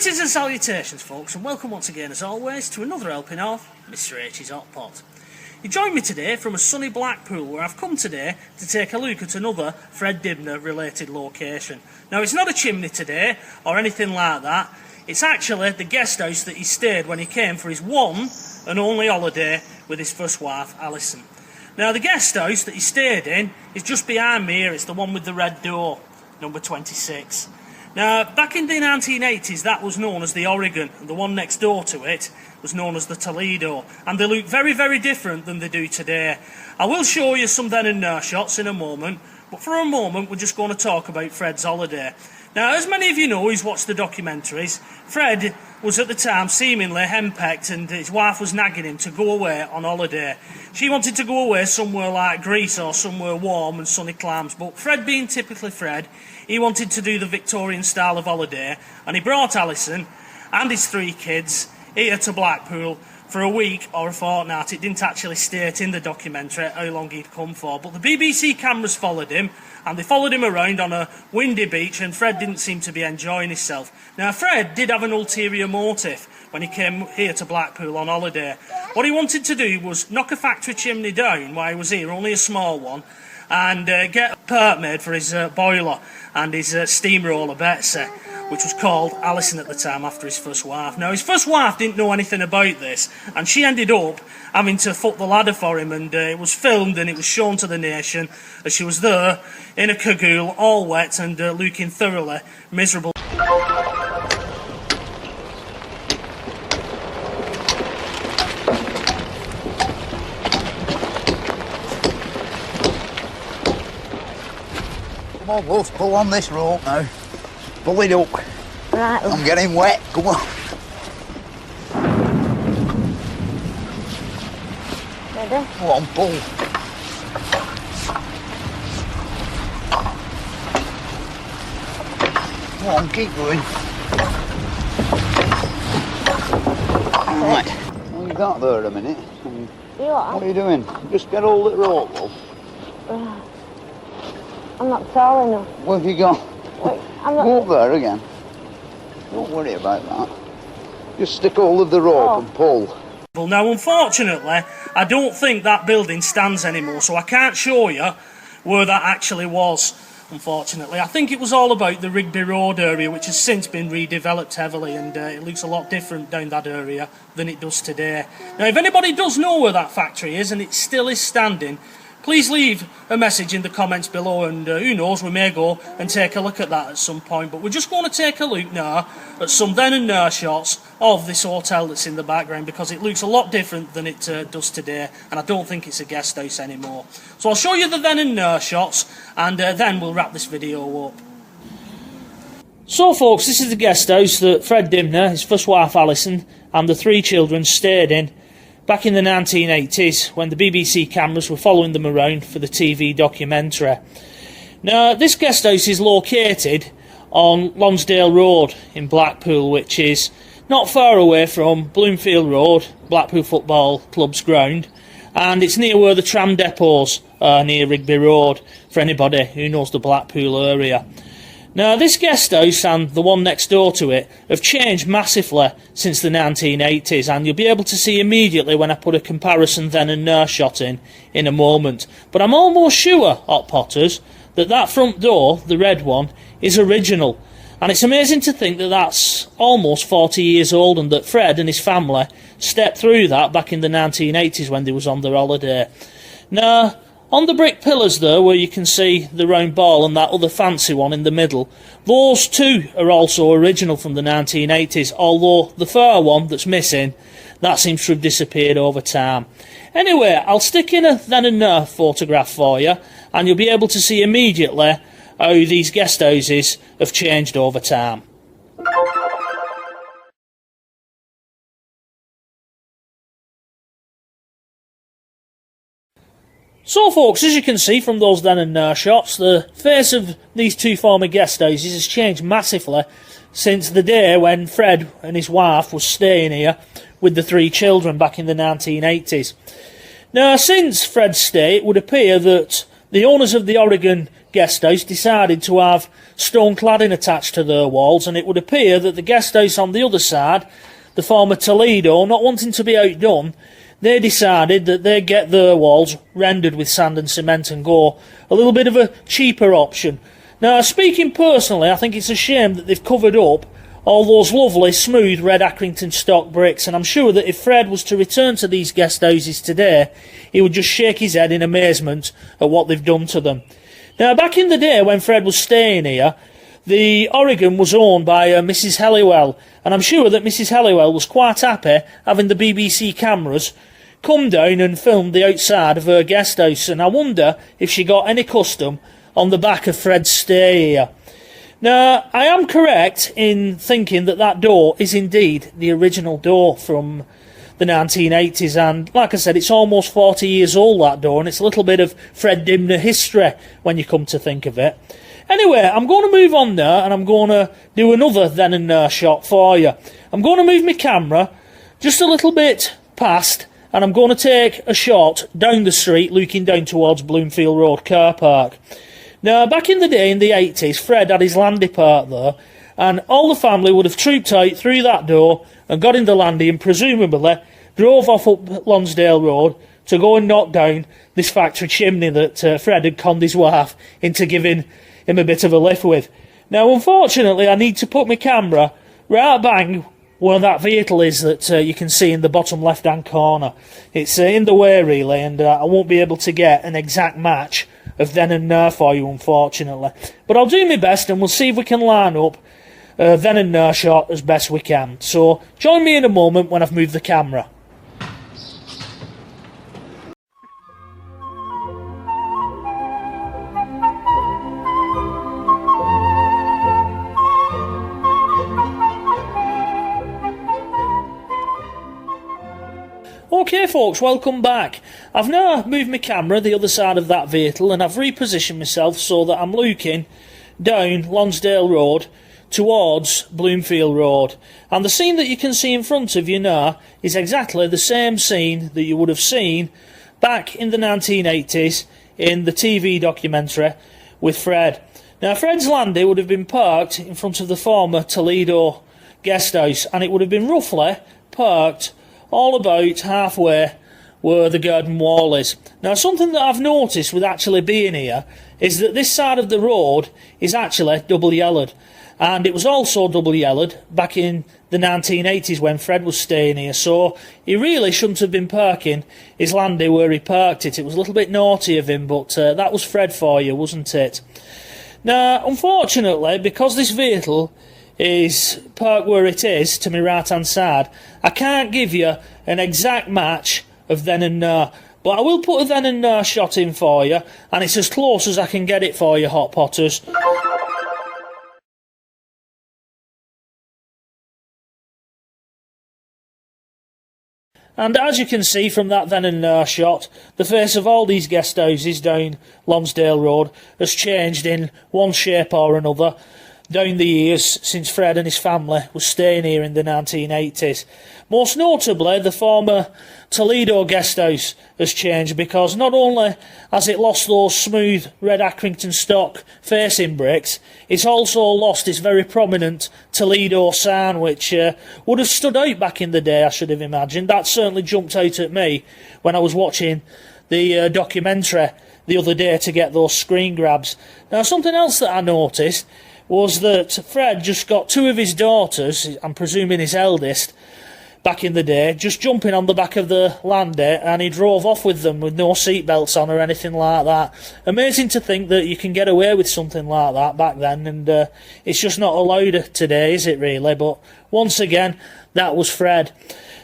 Greetings and salutations, folks, and welcome once again, as always, to another helping of Mr H's Hot Pot. You join me today from a sunny Blackpool, where I've come today to take a look at another Fred Dibnah related location. Now, it's not a chimney today, or anything like that. It's actually the guest house that he stayed when he came for his one and only holiday with his first wife, Alison. Now, the guest house that he stayed in is just behind me here. It's the one with the red door, number 26. Now, back in the 1980s, that was known as the Oregon, and the one next door to it was known as the Toledo, and they look very, very different than they do today. I will show you some then and now shots in a moment, but for a moment we're just going to talk about Fred's holiday. Now, as many of you know who's watched the documentaries, Fred was at the time seemingly henpecked, and his wife was nagging him to go away on holiday. She wanted to go away somewhere like Greece or somewhere warm and sunny climes, but Fred, being typically Fred, he wanted to do the Victorian style of holiday, and he brought Alison and his 3 kids here to Blackpool for a week or a fortnight. It didn't actually state in the documentary how long he'd come for, but the BBC cameras followed him, and they followed him around on a windy beach, and Fred didn't seem to be enjoying himself. Now, Fred did have an ulterior motive when he came here to Blackpool on holiday. What he wanted to do was knock a factory chimney down while he was here, only a small one, and get a part made for his boiler and his steamroller Betsy, which was called Alison at the time, after his first wife. Now, his first wife didn't know anything about this, and she ended up having to foot the ladder for him, and it was filmed and it was shown to the nation as she was there in a cagoule, all wet and looking thoroughly miserable. Come on, let's pull on this rope now. Pull it up. Right. I'm getting wet. Come on. Ready? Come on, pull. Come on, keep going. Right. Well, you got there a minute. You are? What are you doing? Just get hold of the rope, love. I'm not tall enough. Where have you gone? Wait, I'm not. Go up there again. Don't worry about that. Just stick hold of the rope and pull. Well, now, unfortunately, I don't think that building stands anymore, so I can't show you where that actually was, unfortunately. I think it was all about the Rigby Road area, which has since been redeveloped heavily, and it looks a lot different down that area than it does today. Now, if anybody does know where that factory is and it still is standing, please leave a message in the comments below, and who knows, we may go and take a look at that at some point. But we're just going to take a look now at some then and now shots of this hotel that's in the background, because it looks a lot different than it does today, and I don't think it's a guest house anymore. So I'll show you the then and now shots, and then we'll wrap this video up. So, folks, this is the guest house that Fred Dibnah, his first wife Alison, and the 3 children stayed in back in the 1980s, when the BBC cameras were following them around for the TV documentary. Now, this guest house is located on Lonsdale Road in Blackpool, which is not far away from Bloomfield Road, Blackpool Football Club's ground, and it's near where the tram depots are, near Rigby Road, for anybody who knows the Blackpool area. Now, this guest house and the one next door to it have changed massively since the 1980s, and you'll be able to see immediately when I put a comparison then and now shot in a moment. But I'm almost sure, Hot Potters, that that front door, the red one, is original. And it's amazing to think that that's almost 40 years old, and that Fred and his family stepped through that back in the 1980s when they was on their holiday. Now, on the brick pillars there, where you can see the round ball and that other fancy one in the middle, those 2 are also original from the 1980s, although the far one that's missing, that seems to have disappeared over time. Anyway, I'll stick in a then and now photograph for you, and you'll be able to see immediately how these guest houses have changed over time. So, folks, as you can see from those then and now shots, the face of these 2 former guest houses has changed massively since the day when Fred and his wife was staying here with the 3 children back in the 1980s. Now, since Fred's stay, it would appear that the owners of the Oregon guest house decided to have stone cladding attached to their walls, and it would appear that the guest house on the other side, the former Toledo, not wanting to be outdone, they decided that they'd get their walls rendered with sand and cement and go a little bit of a cheaper option. Now, speaking personally, I think it's a shame that they've covered up all those lovely, smooth red Accrington stock bricks, and I'm sure that if Fred was to return to these guest houses today, he would just shake his head in amazement at what they've done to them. Now, back in the day when Fred was staying here, the Oregon was owned by Mrs. Helliwell, and I'm sure that Mrs. Helliwell was quite happy having the BBC cameras come down and film the outside of her guest house, and I wonder if she got any custom on the back of Fred's stay here. Now, I am correct in thinking that that door is indeed the original door from the 1980s, and like I said, it's almost 40 years old, that door, and it's a little bit of Fred Dibnah history when you come to think of it. Anyway, I'm going to move on now, and I'm going to do another then and now shot for you. I'm going to move my camera just a little bit past, and I'm going to take a shot down the street looking down towards Bloomfield Road car park. Now, back in the day, in the 80s, Fred had his landy park there, and all the family would have trooped out through that door and got in the landy and presumably drove off up Lonsdale Road to go and knock down this factory chimney that Fred had conned his wife into giving him a bit of a lift with. Now, unfortunately, I need to put my camera right bang where that vehicle is that you can see in the bottom left-hand corner. It's in the way, really, and I won't be able to get an exact match of then and now for you, unfortunately. But I'll do my best, and we'll see if we can line up then and now shot as best we can. So join me in a moment when I've moved the camera. Okay folks, welcome back. I've now moved my camera the other side of that vehicle, and I've repositioned myself so that I'm looking down Lonsdale Road towards Bloomfield Road. And the scene that you can see in front of you now is exactly the same scene that you would have seen back in the 1980s in the TV documentary with Fred. Now, Fred's landy would have been parked in front of the former Toledo guest house, and it would have been roughly parked all about halfway where the garden wall is. Now, something that I've noticed with actually being here is that this side of the road is actually double yellowed, and it was also double yellowed back in the 1980s when Fred was staying here, so he really shouldn't have been parking his landy where he parked it. It was a little bit naughty of him, but that was Fred for you, wasn't it? Now, unfortunately, because this vehicle is parked where it is to my right hand side, I can't give you an exact match of then and now, but I will put a then and now shot in for you, and it's as close as I can get it for you, Hot Potters. And as you can see from that then and now shot, the face of all these guest houses down Lonsdale Road has changed in one shape or another down the years since Fred and his family was staying here in the 1980s. Most notably, the former Toledo guest house has changed, because not only has it lost those smooth red Accrington stock facing bricks, it's also lost its very prominent Toledo sign, which would have stood out back in the day, I should have imagined. That certainly jumped out at me when I was watching the documentary the other day to get those screen grabs. Now, something else that I noticed was that Fred just got two of his daughters, I'm presuming his eldest, back in the day, just jumping on the back of the landy, and he drove off with them with no seatbelts on or anything like that. Amazing to think that you can get away with something like that back then, and it's just not allowed today, is it really? But once again, that was Fred.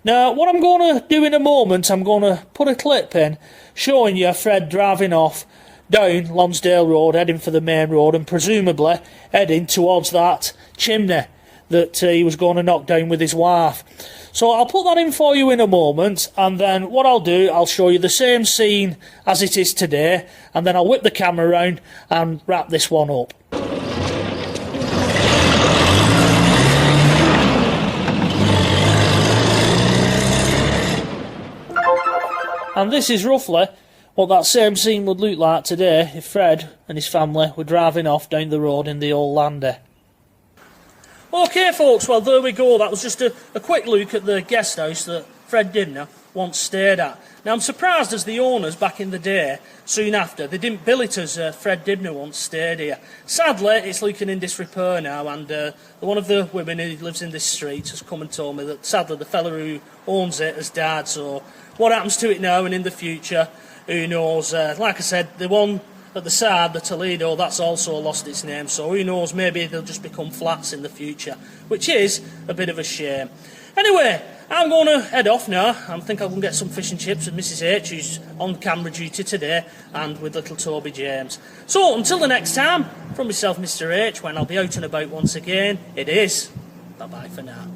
Now, what I'm going to do in a moment, I'm going to put a clip in showing you Fred driving off down Lonsdale Road, heading for the main road, and presumably heading towards that chimney that he was going to knock down with his wife. So I'll put that in for you in a moment, and then what I'll do, I'll show you the same scene as it is today, and then I'll whip the camera around and wrap this one up. And this is roughly what that same scene would look like today if Fred and his family were driving off down the road in the old Lander. OK folks, well there we go, that was just a quick look at the guest house that Fred Dibnah once stayed at. Now I'm surprised as the owners back in the day, soon after, they didn't bill it as Fred Dibnah once stayed here. Sadly it's looking in disrepair now, and one of the women who lives in this street has come and told me that sadly the fella who owns it has died, so what happens to it now and in the future, who knows. Like I said, the one at the side, the Toledo, that's also lost its name, so who knows, maybe they'll just become flats in the future, which is a bit of a shame. Anyway, I'm going to head off now. I think I'll go and get some fish and chips with Mrs H, who's on camera duty today, and with little Toby James. So, until the next time, from myself, Mr H, when I'll be out and about once again, it is bye-bye for now.